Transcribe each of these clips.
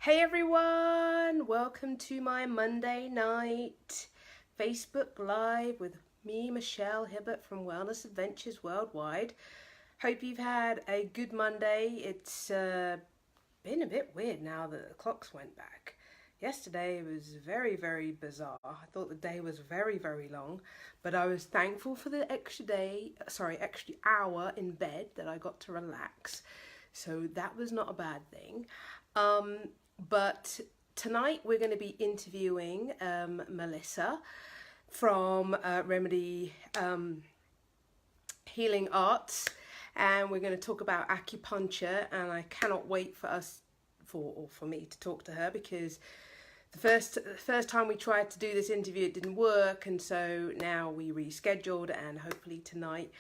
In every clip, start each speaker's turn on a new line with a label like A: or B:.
A: Hey everyone, welcome to my Monday night Facebook Live with me, Michelle Hibbert from Wellness Adventures Worldwide. Hope you've had a good Monday. It's been a bit weird now that the clocks went back. Yesterday was very, very bizarre. I thought the day was very, very long, but I was thankful for the extra hour in bed that I got to relax. So that was not a bad thing. But tonight we're going to be interviewing Melissa from Remedy Healing Arts, and we're going to talk about acupuncture. And I cannot wait for me to talk to her, because the first time we tried to do this interview it didn't work, and so now we rescheduled, and hopefully tonight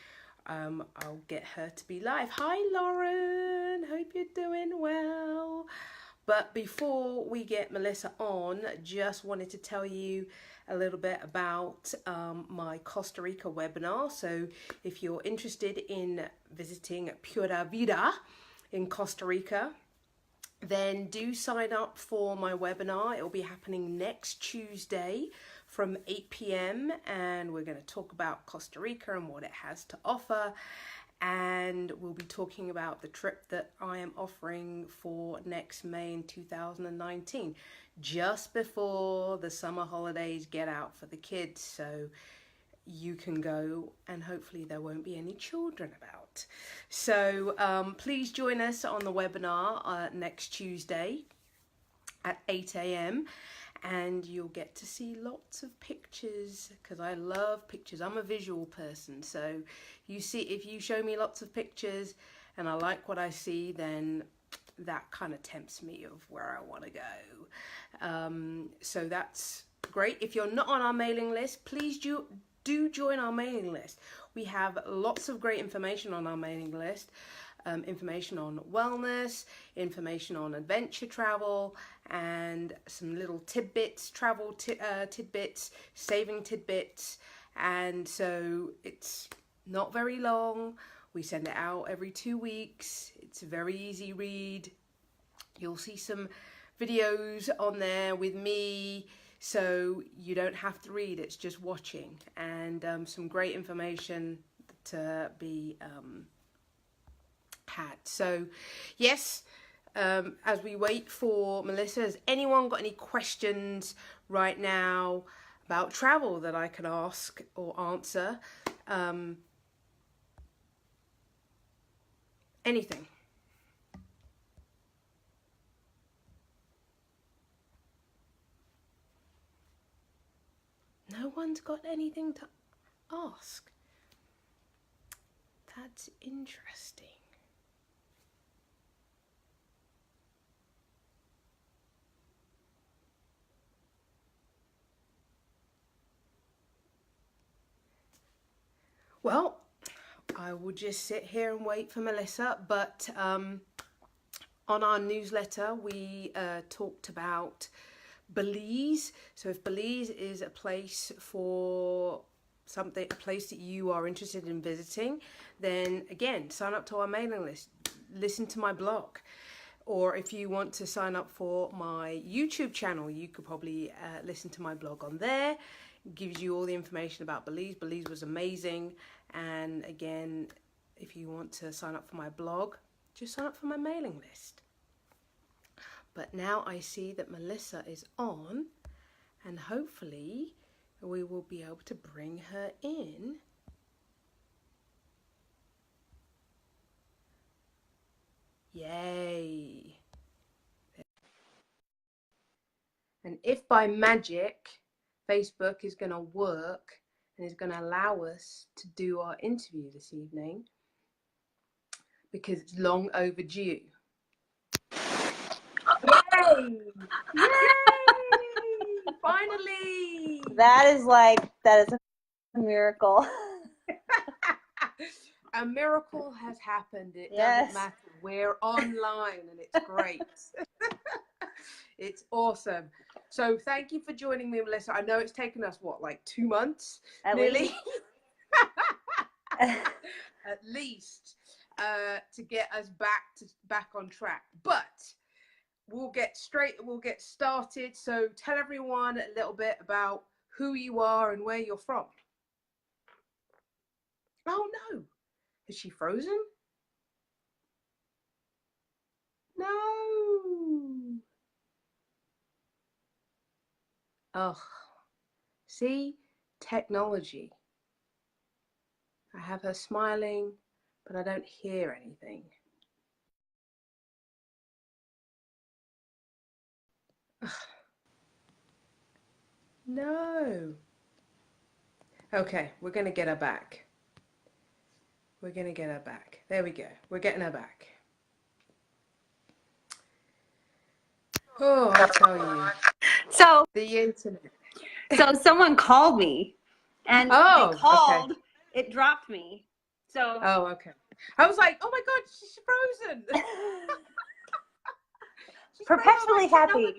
A: I'll get her to be live. Hi Lauren, hope you're doing well. But before we get Melissa on, just wanted to tell you a little bit about my Costa Rica webinar. So if you're interested in visiting Pura Vida in Costa Rica, then do sign up for my webinar. It will be happening next Tuesday from 8 p.m. and we're going to talk about Costa Rica and what it has to offer. And we'll be talking about the trip that I am offering for next May in 2019, just before the summer holidays get out for the kids, so you can go and hopefully there won't be any children about. So please join us on the webinar next Tuesday at 8 a.m. and you'll get to see lots of pictures, because I love pictures. I'm a visual person, so if you show me lots of pictures and I like what I see, then that kind of tempts me of where I want to go. So that's great. If you're not on our mailing list, please do join our mailing list. We have lots of great information on our mailing list. Information on wellness, information on adventure travel, and some little tidbits, tidbits, saving tidbits. And so it's not very long. We send it out every 2 weeks. It's a very easy read. You'll see some videos on there with me, so you don't have to read, it's just watching, and some great information to be had. So yes, as we wait for Melissa, has anyone got any questions right now about travel that I can ask or answer? Anything? No one's got anything to ask. That's interesting. Well, I will just sit here and wait for Melissa, but on our newsletter we talked about Belize. So if Belize is a place a place that you are interested in visiting, then again, sign up to our mailing list, listen to my blog. Or if you want to sign up for my YouTube channel, you could probably listen to my blog on there. It gives you all the information about Belize. Belize was amazing. And again, if you want to sign up for my blog, just sign up for my mailing list. But now I see that Melissa is on, and hopefully we will be able to bring her in. Yay! And if by magic Facebook is going to work and is going to allow us to do our interview this evening, because it's long overdue. Yay! Yay! Finally!
B: That is a miracle.
A: A miracle has happened. It doesn't matter. We're online and it's great. It's awesome. So thank you for joining me, Melissa. I know it's taken us, like 2 months?
B: At
A: nearly?
B: Least.
A: At least to get us back on track. But we'll get started. So tell everyone a little bit about who you are and where you're from. Oh no, is she frozen? No. Oh, see, technology. I have her smiling, but I don't hear anything. No. Okay, we're going to get her back. We're going to get her back. There we go. We're getting her back. Oh, I tell you.
B: So
A: The internet.
B: So someone called me, and
A: Oh,
B: they called.
A: okay.
B: It dropped me. So
A: Oh, okay. I was like, oh my God, she's frozen. She's
B: perpetually happy.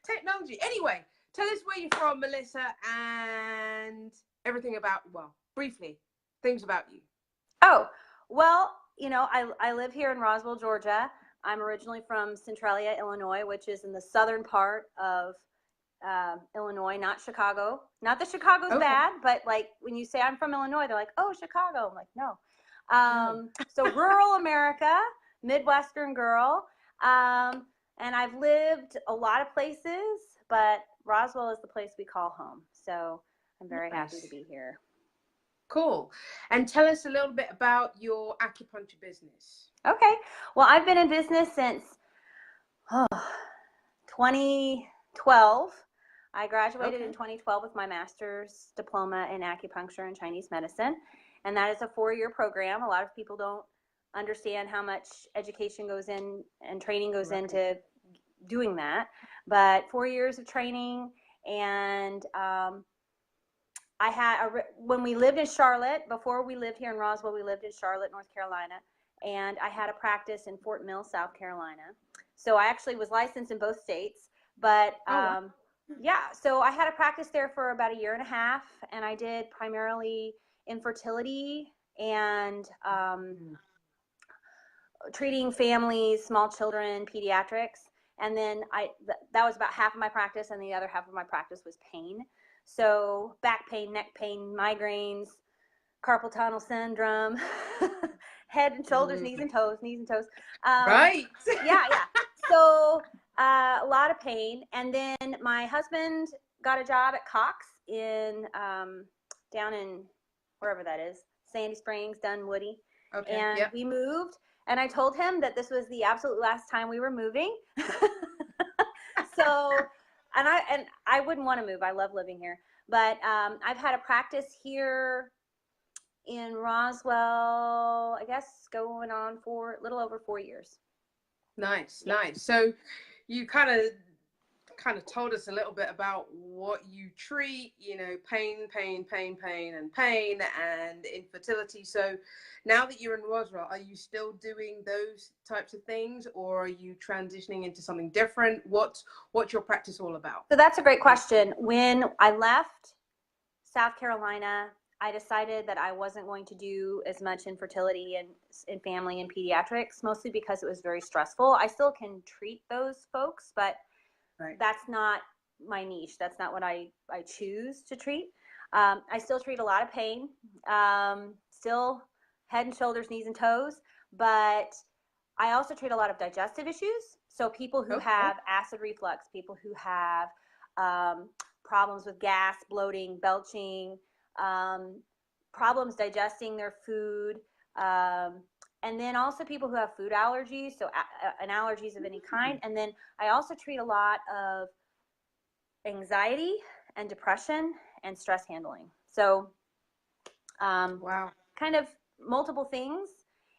A: Technology. Anyway, tell us where you're from, Melissa, and everything about, well, briefly, things about you.
B: Oh, well, I live here in Roswell, Georgia. I'm originally from Centralia, Illinois, which is in the southern part of Illinois, not Chicago. Not that Chicago's bad, but like when you say I'm from Illinois, they're like, oh, Chicago. I'm like, no. So rural America, Midwestern girl. And I've lived a lot of places, but Roswell is the place we call home. So I'm very happy to be here.
A: Cool. And tell us a little bit about your acupuncture business.
B: Okay. Well, I've been in business since 2012. I graduated in 2012 with my master's diploma in acupuncture and Chinese medicine. And that is a 4-year program. A lot of people don't understand how much education goes in and training goes into doing that. But 4 years of training. And I had, when we lived in Charlotte, before we lived here in Roswell, we lived in Charlotte, North Carolina. And I had a practice in Fort Mill, South Carolina. So I actually was licensed in both states. But yeah, so I had a practice there for about 1.5 years, and I did primarily infertility and treating families, small children, pediatrics. And then that was about half of my practice, and the other half of my practice was pain. So back pain, neck pain, migraines, carpal tunnel syndrome, head and shoulders, knees and toes.
A: Right.
B: Yeah. So a lot of pain. And then my husband got a job at Cox down in wherever that is, Sandy Springs, Dunwoody. Okay. And we moved. And I told him that this was the absolute last time we were moving. So, and I wouldn't want to move. I love living here. But I've had a practice here in Roswell, I guess, going on for a little over 4 years.
A: Nice. So you kind of told us a little bit about what you treat, pain and infertility. So now that you're in Roswell, are you still doing those types of things, or are you transitioning into something different? What's your practice all about?
B: So that's a great question. When I left South Carolina, I decided that I wasn't going to do as much infertility and family and pediatrics, mostly because it was very stressful. I still can treat those folks, but that's not my niche. That's not what I choose to treat. I still treat a lot of pain, still head and shoulders, knees and toes, but I also treat a lot of digestive issues. So people who have acid reflux, people who have problems with gas, bloating, belching, problems digesting their food, and then also people who have food allergies, so allergies of any kind. And then I also treat a lot of anxiety and depression and stress handling. So kind of multiple things.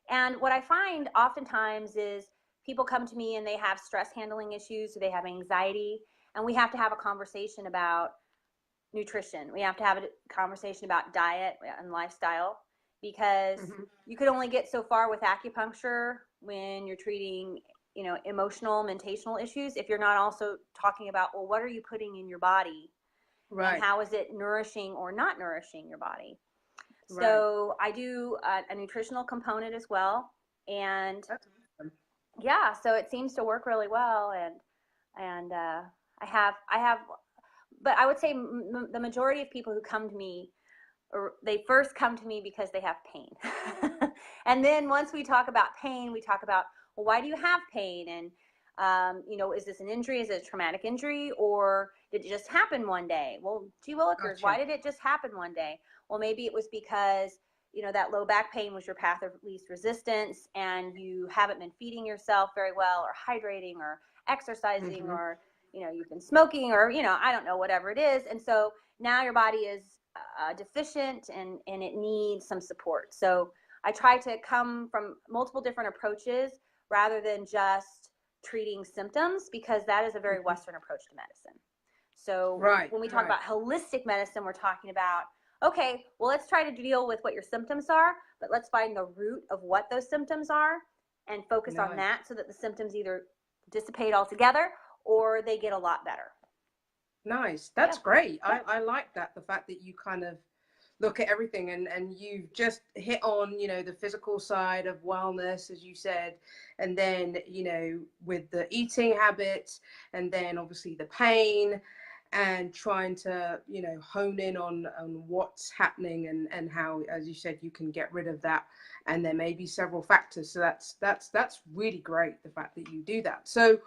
B: And what I find oftentimes is people come to me and they have stress handling issues, or they have anxiety, and we have to have a conversation about nutrition. We have to have a conversation about diet and lifestyle, because you could only get so far with acupuncture when you're treating, emotional, mentational issues, if you're not also talking about, well, what are you putting in your body? Right. And how is it nourishing or not nourishing your body? Right. So I do a nutritional component as well. And yeah, so it seems to work really well, and I have, but I would say the majority of people who come to me, or they first come to me because they have pain. And then once we talk about pain, we talk about, well, why do you have pain? And, is this an injury? Is it a traumatic injury? Or did it just happen one day? Well, gee willikers, why did it just happen one day? Well, maybe it was because, that low back pain was your path of least resistance, and you haven't been feeding yourself very well, or hydrating, or exercising, or, you've been smoking, or, I don't know, whatever it is. And so now your body is deficient, and it needs some support. So I try to come from multiple different approaches rather than just treating symptoms, because that is a very Western approach to medicine. So when we talk about holistic medicine, we're talking about, okay, well, let's try to deal with what your symptoms are, but let's find the root of what those symptoms are and focus on that, so that the symptoms either dissipate altogether or they get a lot better.
A: Nice. That's great. I like that, the fact that you kind of look at everything, and you've just hit on, the physical side of wellness, as you said, and then, with the eating habits, and then obviously the pain, and trying to, hone in on what's happening, and how, as you said, you can get rid of that. And there may be several factors. So that's really great, the fact that you do that. So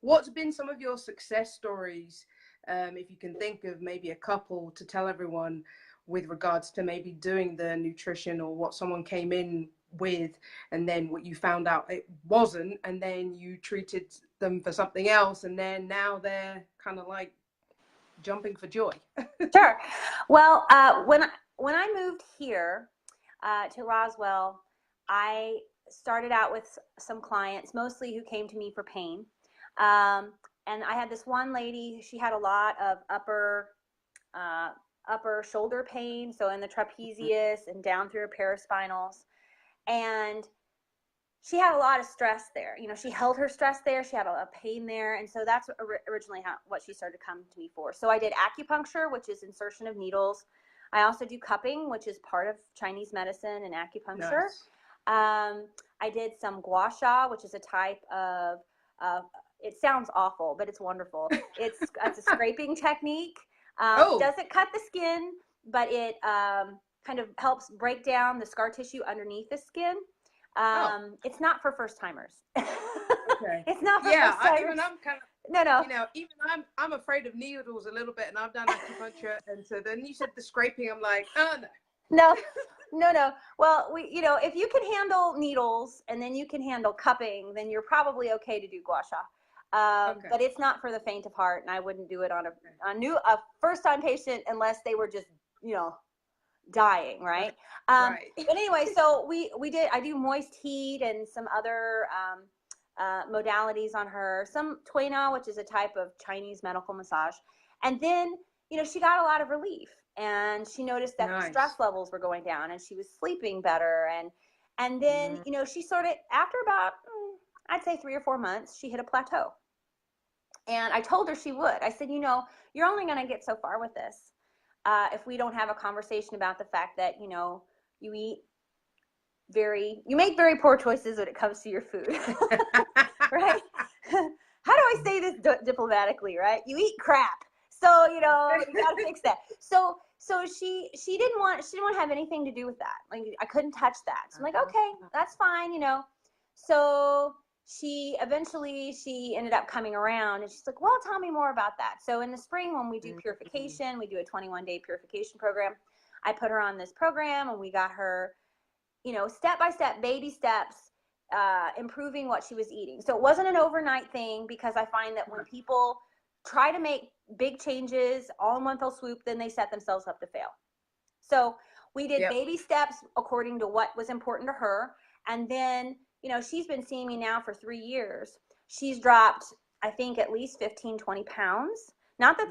A: what's been some of your success stories, if you can think of maybe a couple to tell everyone, with regards to maybe doing the nutrition, or what someone came in with, and then what you found out it wasn't, and then you treated them for something else, and then now they're kind of like jumping for joy.
B: Sure. Well, when I moved here to Roswell, I started out with some clients, mostly who came to me for pain. And I had this one lady, she had a lot of upper shoulder pain, so in the trapezius and down through her paraspinals. And she had a lot of stress there. She held her stress there. She had a pain there. And so that's originally what she started to come to me for. So I did acupuncture, which is insertion of needles. I also do cupping, which is part of Chinese medicine and acupuncture. Nice. I did some gua sha, which is a type of, it sounds awful, but it's wonderful. It's a scraping technique. It doesn't cut the skin, but it kind of helps break down the scar tissue underneath the skin. It's not for first timers.
A: Okay.
B: It's not for first timers.
A: Even I'm kind of,
B: no.
A: Even I'm afraid of needles a little bit, and I've done acupuncture, and so then you said the scraping, I'm like, oh no.
B: No. Well, if you can handle needles and then you can handle cupping, then you're probably okay to do gua sha. But it's not for the faint of heart, and I wouldn't do it on a first-time patient unless they were just, dying, right? But anyway, so I do moist heat and some other modalities on her, some Tui Na, which is a type of Chinese medical massage. And then, she got a lot of relief, and she noticed that the stress levels were going down, and she was sleeping better. And then, she sort of, after about, I'd say 3 or 4 months, she hit a plateau. And I told her she would. I said, you're only going to get so far with this if we don't have a conversation about the fact that, you make very poor choices when it comes to your food, right? How do I say this diplomatically, right? You eat crap. So, you got to fix that. So she didn't want to have anything to do with that. Like, I couldn't touch that. So I'm like, okay, that's fine, So she ended up coming around, and she's like, well, tell me more about that. So in the spring, when we do purification, we do a 21-day purification program. I put her on this program, and we got her, step-by-step, baby steps, improving what she was eating. So it wasn't an overnight thing, because I find that when people try to make big changes all in one fell swoop, then they set themselves up to fail. So we did baby steps according to what was important to her. And then, she's been seeing me now for 3 years. She's dropped, I think, at least 15, 20 pounds. Not that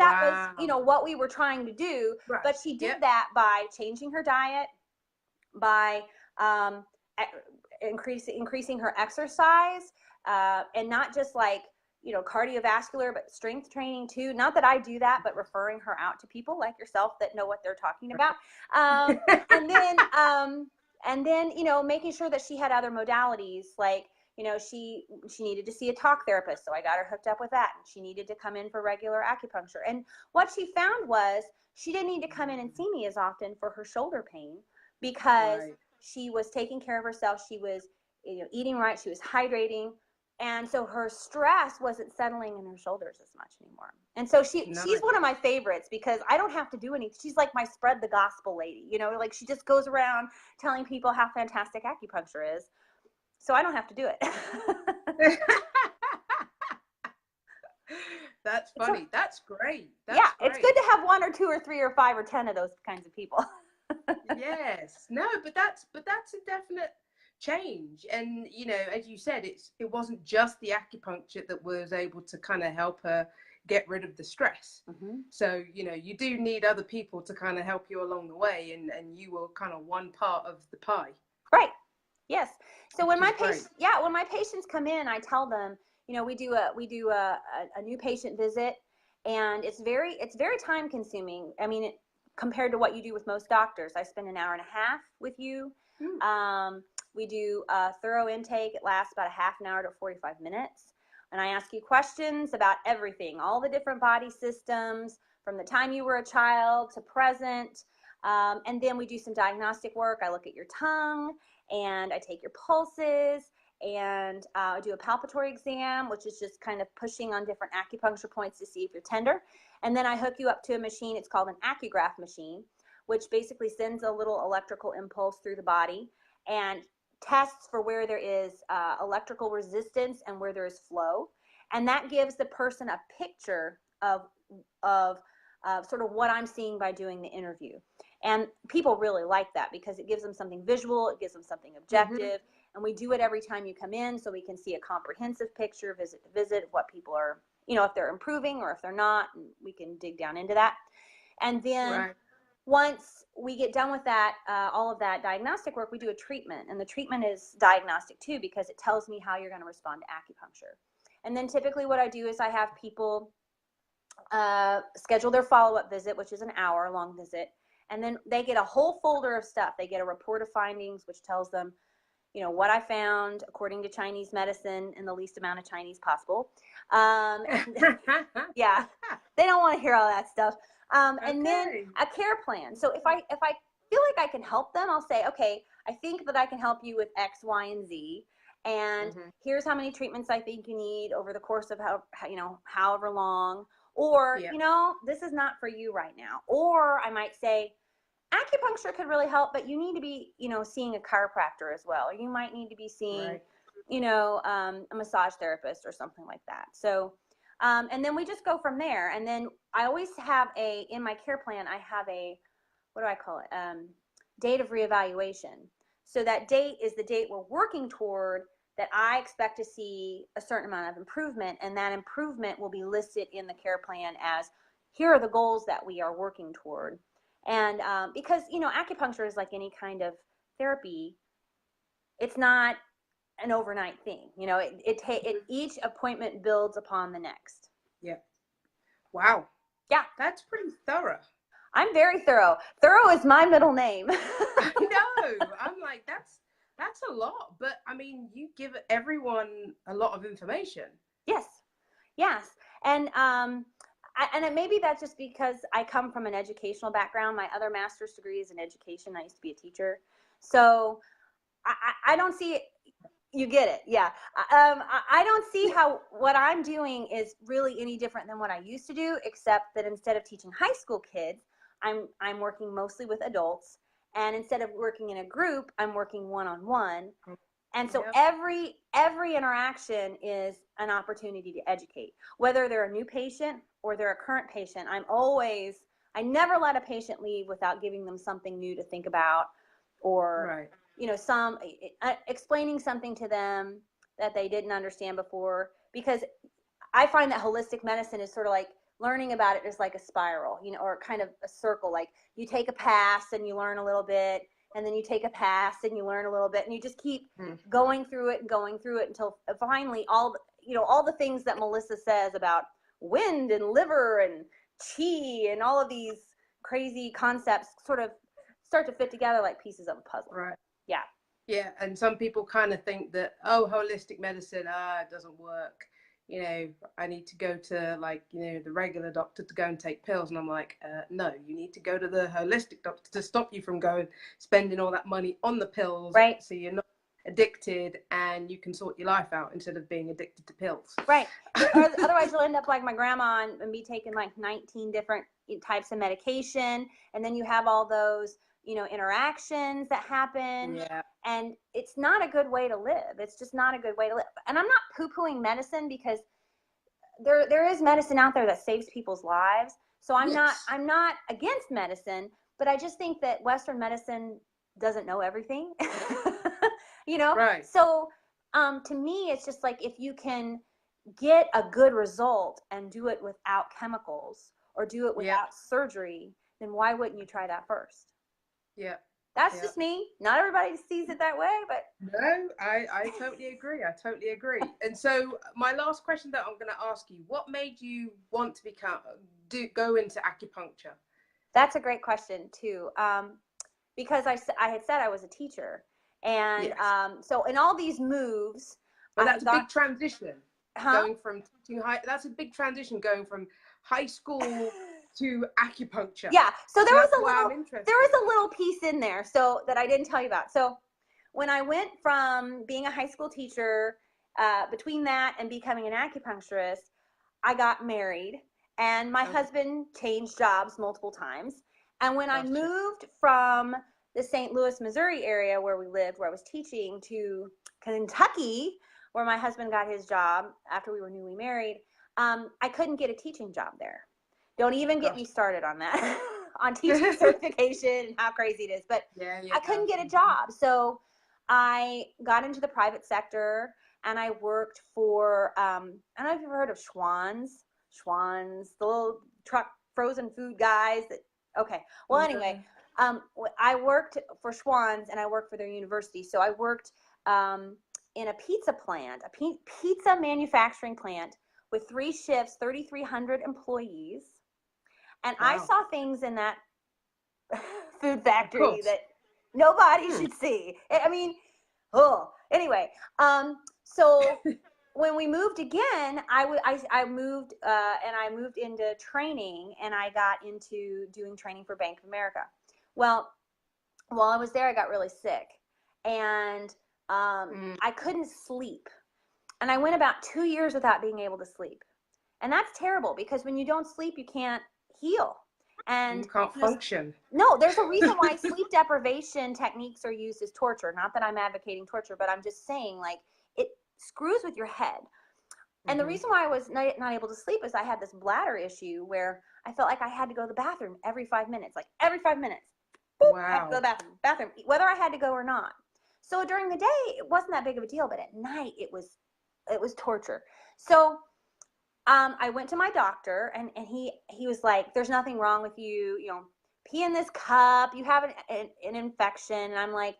B: was, what we were trying to do, but she did that by changing her diet, by increasing her exercise, and not just like, cardiovascular, but strength training too. Not that I do that, but referring her out to people like yourself that know what they're talking about. And then, making sure that she had other modalities, like, she needed to see a talk therapist, so I got her hooked up with that. And she needed to come in for regular acupuncture. And what she found was she didn't need to come in and see me as often for her shoulder pain, because she was taking care of herself. She was eating right. She was hydrating. And so her stress wasn't settling in her shoulders as much anymore. And so she's one of my favorites, because I don't have to do anything. She's like my spread the gospel lady, like she just goes around telling people how fantastic acupuncture is. So I don't have to do it.
A: That's funny. That's great.
B: That's great. It's good to have 1 or 2 or 3 or 5 or 10 of those kinds of people.
A: Yes. No, but that's a definite change. And as you said, it wasn't just the acupuncture that was able to kind of help her get rid of the stress. So you do need other people to kind of help you along the way, and you were kind of one part of the pie.
B: Right. Yes. So when my patients come in, I tell them, we do a new patient visit, and it's very time consuming. I mean, compared to what you do with most doctors. I spend an hour and a half with you. We do a thorough intake. It lasts about a half an hour to 45 minutes. And I ask you questions about everything, all the different body systems, from the time you were a child to present. And then we do some diagnostic work. I look at your tongue, and I take your pulses, and I do a palpatory exam, which is just kind of pushing on different acupuncture points to see if you're tender. And then I hook you up to a machine. It's called an Acugraph machine, which basically sends a little electrical impulse through the body and tests for where there is electrical resistance and where there is flow. And that gives the person a picture of sort of what I'm seeing by doing the interview. And people really like that, because it gives them something visual, it gives them something objective, and we do it every time you come in, so we can see a comprehensive picture, visit to visit, of what people are, if they're improving or if they're not, and we can dig down into that. And then once we get done with that, all of that diagnostic work, we do a treatment, and the treatment is diagnostic too, because it tells me how you're going to respond to acupuncture. And then typically what I do is I have people schedule their follow-up visit, which is an hour-long visit. And then they get a whole folder of stuff. They get a report of findings, which tells them, what I found according to Chinese medicine in the least amount of Chinese possible. Yeah, they don't want to hear all that stuff. And then a care plan. So if I feel like I can help them, I'll say, okay, I think that I can help you with X, Y, and Z. And here's how many treatments I think you need over the course of however long. Or, this is not for you right now. Or I might say, acupuncture could really help, but you need to be, seeing a chiropractor as well. Or you might need to be seeing, a massage therapist or something like that. So, and then we just go from there. And then I always have in my care plan, I have what do I call it? Date of reevaluation. So that date is the date we're working toward, that I expect to see a certain amount of improvement, and that improvement will be listed in the care plan as, here are the goals that we are working toward. And because, acupuncture is like any kind of therapy, it's not an overnight thing. Each appointment builds upon the next.
A: Yeah. Wow.
B: Yeah.
A: That's pretty thorough.
B: I'm very thorough. Thorough is my middle name.
A: I know. I'm like, that's a lot, but I mean, you give everyone a lot of information.
B: Yes. And maybe that's just because I come from an educational background. My other master's degree is in education. I used to be a teacher. So I don't see it. You get it. Yeah. I don't see how what I'm doing is really any different than what I used to do, except that instead of teaching high school kids, I'm working mostly with adults. And instead of working in a group, I'm working one-on-one. And so every interaction is an opportunity to educate. Whether they're a new patient or they're a current patient, I never let a patient leave without giving them something new to think about, or, explaining something to them that they didn't understand before. Because I find that holistic medicine is sort of like, learning about it is like a spiral, or kind of a circle. Like, you take a pass and you learn a little bit, and then you take a pass and you learn a little bit, and you just keep going through it until finally all the things that Melissa says about wind and liver and chi and all of these crazy concepts sort of start to fit together like pieces of a puzzle.
A: Right.
B: Yeah.
A: Yeah, and some people kind of think that, oh, holistic medicine, it doesn't work. You know, I need to go to, like, you know, the regular doctor to go and take pills. And I'm like, no, you need to go to the holistic doctor to stop you from going spending all that money on the pills,
B: Right.
A: so you're not addicted and you can sort your life out instead of being addicted to pills.
B: Right. Otherwise, you'll end up like my grandma and be taking like 19 different types of medication. And then you have all those, you know, interactions that happen.
A: Yeah.
B: And it's not a good way to live. It's just not a good way to live. And I'm not poo-pooing medicine, because there is medicine out there that saves people's lives. So I'm
A: Yes.
B: not against medicine, but I just think that Western medicine doesn't know everything. You know?
A: Right.
B: So to me, it's just like, if you can get a good result and do it without chemicals or do it without surgery, then why wouldn't you try that first?
A: Yeah.
B: That's just me. Not everybody sees it that way, but
A: No, I totally agree. I totally agree. And so my last question that I'm going to ask you, what made you want to go into acupuncture?
B: that's a great question too. Because I had said I was a teacher, and
A: Yes.
B: so in all these moves,
A: Well,
B: I
A: that's
B: had
A: a
B: gone.
A: big transition.
B: Huh?
A: Going from teaching that's a big transition, going from high school to acupuncture.
B: Yeah. So
A: So that's why I'm
B: there
A: interested.
B: was a little piece in there, so that I didn't tell you about. So when I went from being a high school teacher, between that and becoming an acupuncturist, I got married, and my
A: Okay.
B: husband changed jobs multiple times. And when I
A: Gotcha.
B: moved from the St. Louis, Missouri area where we lived, where I was teaching, to Kentucky, where my husband got his job after we were newly married, I couldn't get a teaching job there. Don't even get me
A: Gotcha.
B: started on that, on teaching certification and how crazy it is. But
A: Yeah,
B: I
A: yeah.
B: couldn't get a job. So I got into the private sector, and I worked for, I don't know if you've heard of Schwann's, the little truck frozen food guys. Okay. Well, anyway, I worked for Schwann's, and I worked for their university. So I worked in a pizza plant, a pizza manufacturing plant with 3 shifts, 3,300 employees. And I
A: Wow.
B: saw things in that food
A: Of
B: factory
A: course.
B: that nobody
A: Hmm.
B: should see. I mean, oh, anyway, so when we moved again, I moved, and I moved into training, and I got into doing training for Bank of America. Well, while I was there, I got really sick, and I couldn't sleep, and I went about 2 years without being able to sleep, and that's terrible, because when you don't sleep, you can't heal.
A: You
B: And
A: can't function.
B: no, there's a reason why sleep deprivation techniques are used as torture. Not that I'm advocating torture, but I'm just saying, like, it screws with your head. And the
A: Hmm.
B: reason why I was not able to sleep is I had this bladder issue where I felt like I had to go to the bathroom every 5 minutes, like every 5 minutes. Boop, I have to go to
A: Wow.
B: the bathroom, whether I had to go or not. So during the day, it wasn't that big of a deal, but at night, it was torture. So I went to my doctor, and he was like, "There's nothing wrong with you. You know, pee in this cup. You have an infection." And I'm like,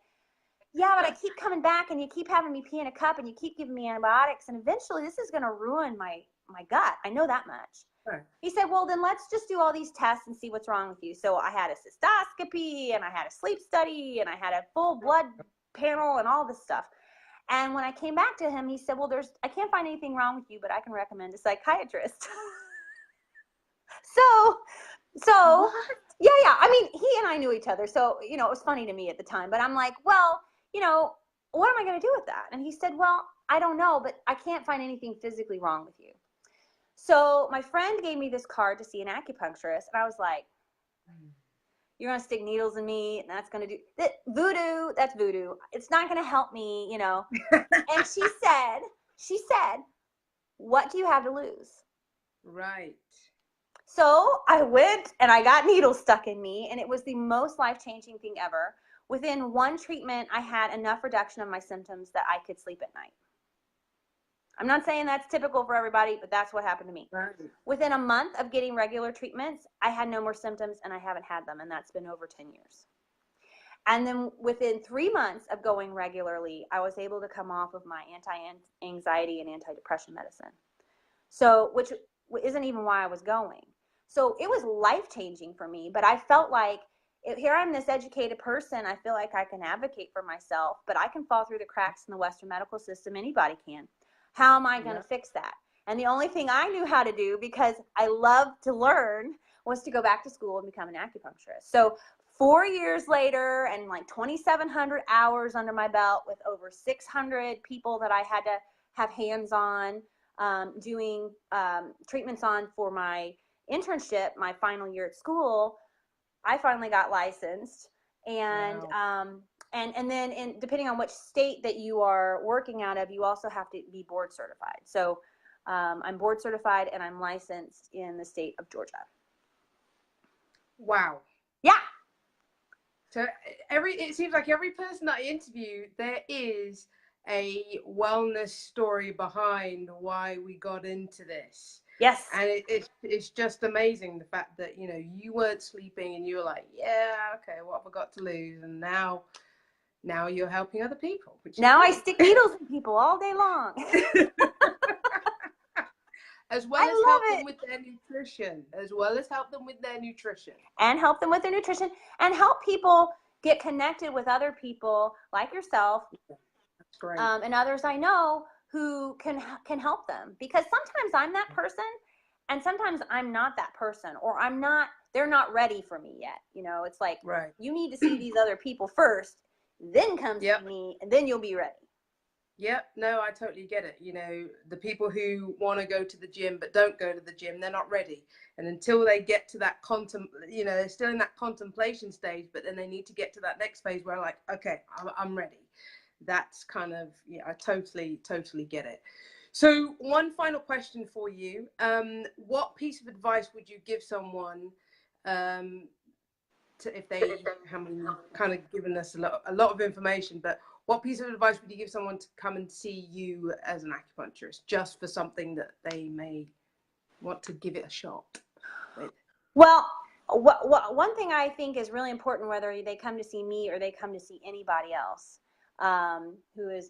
B: "Yeah, but I keep coming back, and you keep having me pee in a cup, and you keep giving me antibiotics, and eventually this is going to ruin my gut. I know that much."
A: Right.
B: He said, "Well, then let's just do all these tests and see what's wrong with you." So I had a cystoscopy, and I had a sleep study, and I had a full blood panel, and all this stuff. And when I came back to him, he said, "Well, I can't find anything wrong with you, but I can recommend a psychiatrist." so, so
A: What?
B: yeah. I mean, he and I knew each other, so it was funny to me at the time. But I'm like, well, what am I going to do with that? And he said, "Well, I don't know, but I can't find anything physically wrong with you." So my friend gave me this card to see an acupuncturist, and I was like, "You're going to stick needles in me, and that's going to do that voodoo. That's voodoo. It's not going to help me." And she said, "What do you have to lose?"
A: Right.
B: So I went, and I got needles stuck in me, and it was the most life-changing thing ever. Within one treatment, I had enough reduction of my symptoms that I could sleep at night. I'm not saying that's typical for everybody, but that's what happened to me.
A: Right.
B: Within a month of getting regular treatments, I had no more symptoms, and I haven't had them, and that's been over 10 years. And then within 3 months of going regularly, I was able to come off of my anti-anxiety and antidepressant medicine. So, which isn't even why I was going. So it was life-changing for me, but I felt like here I'm this educated person. I feel like I can advocate for myself, but I can fall through the cracks in the Western medical system. Anybody can. How am I going to fix that? And the only thing I knew how to do, because I love to learn, was to go back to school and become an acupuncturist. So 4 years later, and like 2,700 hours under my belt, with over 600 people that I had to have hands-on doing treatments on for my internship, my final year at school, I finally got licensed. And wow. And then depending on which state that you are working out of, you also have to be board certified. So I'm board certified and I'm licensed in the state of Georgia.
A: Wow.
B: Yeah.
A: So it seems like every person that I interview, there is a wellness story behind why we got into this.
B: Yes.
A: And it's just amazing, the fact that, you know, you weren't sleeping and you were like, yeah, okay, what have I got to lose? And now you're helping other people.
B: Now I stick needles in people all day long.
A: As well as help them with their nutrition.
B: And help them with their nutrition. And help people get connected with other people like yourself.
A: That's great.
B: And others I know who can help them. Because sometimes I'm that person, and sometimes I'm not that person. Or they're not ready for me yet. You know, it's like, you need to see these other people first, then come see me, and then you'll be ready.
A: Yep. No, I totally get it. You know, the people who want to go to the gym but don't go to the gym, they're not ready. And until they get to that they're still in that contemplation stage, but then they need to get to that next phase where like, okay, I'm ready. That's kind of, I totally get it. So one final question for you. What piece of advice would you give someone if they haven't kind of given us a lot of information, but what piece of advice would you give someone to come and see you as an acupuncturist, just for something that they may want to give it a shot with?
B: Well, one thing I think is really important, whether they come to see me or they come to see anybody else who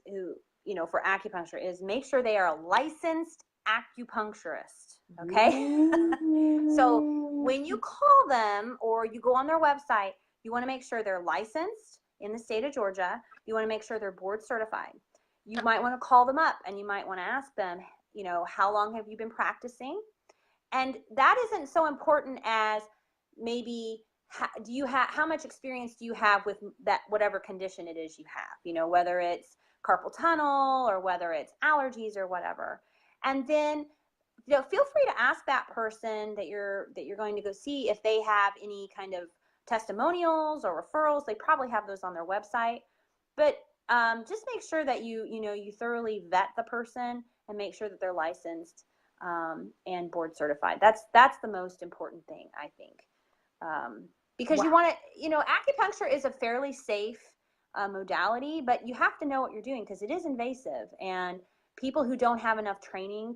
B: you know, for acupuncture, is make sure they are a licensed acupuncturist. Okay. So when you call them or you go on their website, you want to make sure they're licensed in the state of Georgia. You want to make sure they're board certified. You might want to call them up and you might want to ask them, you know, how long have you been practicing? And that isn't so important as maybe how much experience do you have with that, whatever condition it is you have, you know, whether it's carpal tunnel or whether it's allergies or whatever. And then, you know, feel free to ask that person that you're going to go see if they have any kind of testimonials or referrals. They probably have those on their website. But just make sure that you thoroughly vet the person and make sure that they're licensed and board certified. That's the most important thing, I think, because you want to, you know, acupuncture is a fairly safe modality, but you have to know what you're doing because it is invasive, and people who don't have enough training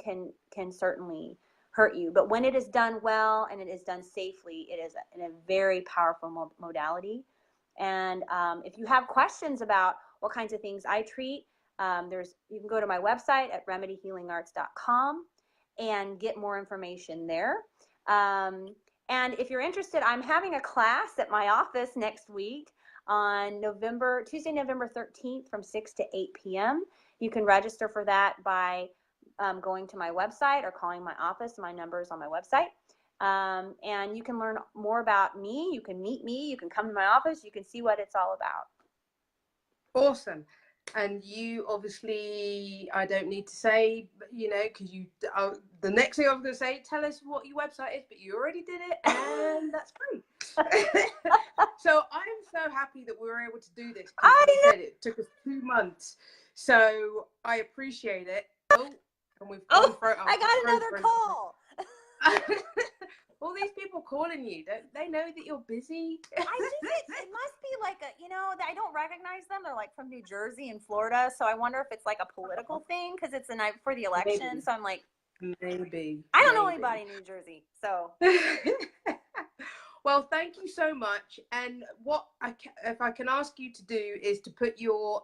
B: can certainly hurt you. But when it is done well and it is done safely, it is a very powerful modality. And if you have questions about what kinds of things I treat, you can go to my website at remedyhealingarts.com and get more information there. And if you're interested, I'm having a class at my office next week on Tuesday, November 13th from 6 to 8 p.m. You can register for that by going to my website or calling my office. My number is on my website. And you can learn more about me. You can meet me. You can come to my office. You can see what it's all about.
A: Awesome. And you obviously, I don't need to say, you know, because the next thing I was going to say, tell us what your website is, but you already did it, and that's great. So I'm so happy that we were able to do this. Like I said, it took us 2 months. So I appreciate it.
B: I got another call.
A: All these people calling you, don't they know that you're busy?
B: I think it must be like I don't recognize them. They're like from New Jersey and Florida. So I wonder if it's like a political thing because it's the night before the election. Maybe. So I'm like,
A: maybe.
B: I don't know anybody in New Jersey. So.
A: Well, thank you so much. And if I can ask you to do is to put your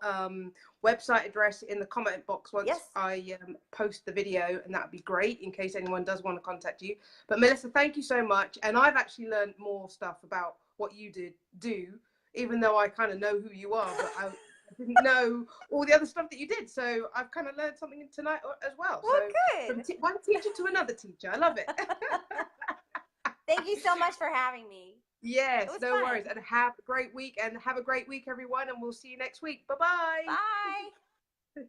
A: website address in the comment box once I post the video, and that'd be great in case anyone does want to contact you. But Melissa, thank you so much. And I've actually learned more stuff about what you do, even though I kind of know who you are, but I didn't know all the other stuff that you did. So I've kind of learned something tonight as well.
B: Well,
A: So
B: good.
A: from one teacher to another teacher. I love it.
B: Thank you so much for having me.
A: Yes, no
B: fun.
A: worries. And have a great week, and have a great week, everyone. And we'll see you next week. Bye-bye.
B: Bye.